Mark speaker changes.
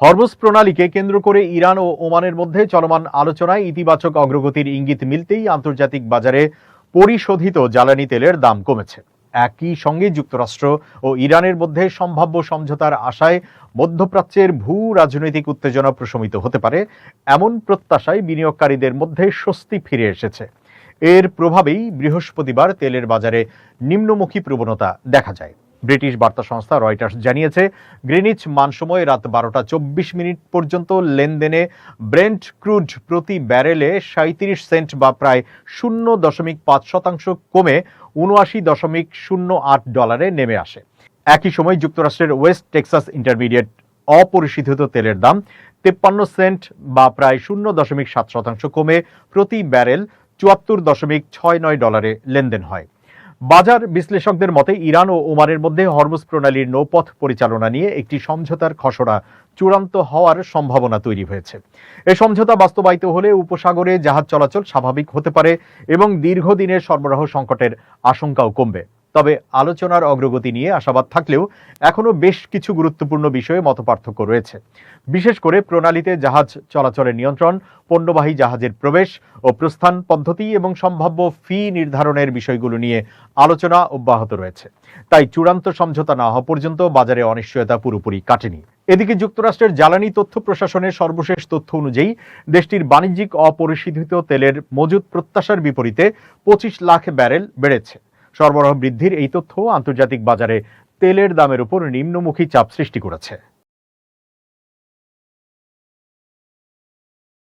Speaker 1: Hormuz প্রণালীকে কেন্দ্র করে Iran ও ওমানের মধ্যে চলমান আলোচনায় ইতিবাচক অগ্রগতির ইঙ্গিত মিলতেই আন্তর্জাতিক বাজারে পরিশোধিত জ্বালানি তেলের দাম কমেছে। একই সঙ্গে যুক্তরাষ্ট্র ও ইরানের মধ্যে সম্ভাব্য সমঝোতার আশায় মধ্যপ্রাচ্যের ভূ রাজনৈতিক উত্তেজনা প্রশমিত হতে পারে, এমন প্রত্যাশায় বিনিয়োগকারীদের মধ্যে স্বস্তি ফিরে এসেছে। এর প্রভাবেই বৃহস্পতিবার তেলের বাজারে নিম্নমুখী প্রবণতা দেখা যায়। ব্রিটিশ বার্তা সংস্থা রয়টার্স জানিয়েছে, গ্রিনিচ মান সময় রাত 12:24 পর্যন্ত লেনদেনে ব্রেন্ট ক্রুড প্রতি ব্যারেলে 37 সেন্ট বা প্রায় 0.5% কমে $79.08 নেমে আসে। একই সময় যুক্তরাষ্ট্রের ওয়েস্ট টেক্সাস ইন্টারমিডিয়েট অপরিশোধিত তেলের দাম 53 সেন্ট বা প্রায় 0.7% কমে প্রতি ব্যারেল $74.69 লেনদেন হয়। বাজার বিশ্লেষকদের মতে ইরান ও ওমানের মধ্যে হরমুজ প্রণালীর নৌপথ পরিচালনা নিয়ে একটি সমঝোতার খসড়া চূড়ান্ত হওয়ার সম্ভাবনা তৈরি হয়েছে। এই সমঝোতা বাস্তবায়িত হলে উপসাগরে জাহাজ চলাচল স্বাভাবিক হতে পারে এবং দীর্ঘদিনের সরবরাহ সংকটের আশঙ্কাও কমবে। তবে আলোচনার অগ্রগতি নিয়ে আশাবাদ থাকলেও এখনো বেশ কিছু গুরুত্বপূর্ণ বিষয়ে মতপার্থক্য রয়েছে। বিশেষ করে প্রণালীতে জাহাজ চলাচলের নিয়ন্ত্রণ, পণ্যবাহী জাহাজের প্রবেশ ও প্রস্থান পদ্ধতি এবং সম্ভাব্য ফি নির্ধারণের বিষয়গুলো নিয়ে আলোচনা অব্যাহত রয়েছে। তাই চূড়ান্ত সমঝোতা না হওয়া পর্যন্ত বাজারে অনিশ্চয়তা পুরোপুরি কাটেনি। এদিকে যুক্তরাষ্ট্রের জ্বালানি তথ্য প্রশাসনের সর্বশেষ তথ্য অনুযায়ী দেশটির বাণিজ্যিক অপরিশোধিত তেলের মজুত প্রত্যাশার বিপরীতে 25 লাখ ব্যারেল বেড়েছে। সরবরাহ বৃদ্ধির এই তথ্য আন্তর্জাতিক বাজারে তেলের দামের উপর নিম্নমুখী চাপ সৃষ্টি করেছে।